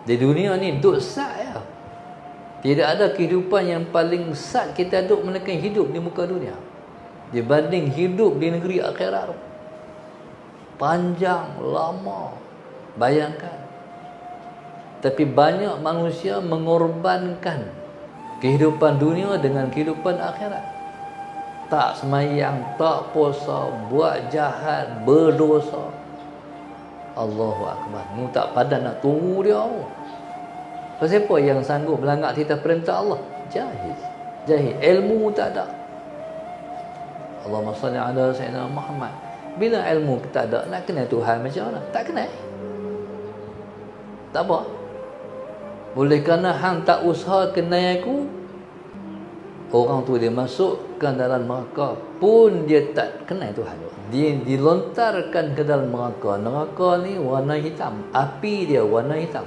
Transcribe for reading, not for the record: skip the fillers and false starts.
Di dunia ni duk sat ya. Tidak ada kehidupan yang paling sat kita duk menekan hidup di muka dunia dibanding hidup di negeri akhirat. Panjang, lama. Bayangkan. Tapi banyak manusia mengorbankan kehidupan dunia dengan kehidupan akhirat. Tak semayang, tak puasa, buat jahat, berdosa. Allahu Akbar. Mu tak padan nak tunggu dia. Siapa yang sanggup melanggar titah perintah Allah? Jahil. Jahil. Ilmu tak ada. Allahumma salli ala Sayyidina Muhammad. Bila ilmu kita ada, nak kenal Tuhan macam mana? Tak kenal. Tak apa. Boleh kerana hang tak usaha kenal aku, orang tu dia masukkan dalam neraka pun dia tak kenal Tuhan. Dia dilontarkan ke dalam neraka. Neraka ni warna hitam. Api dia warna hitam.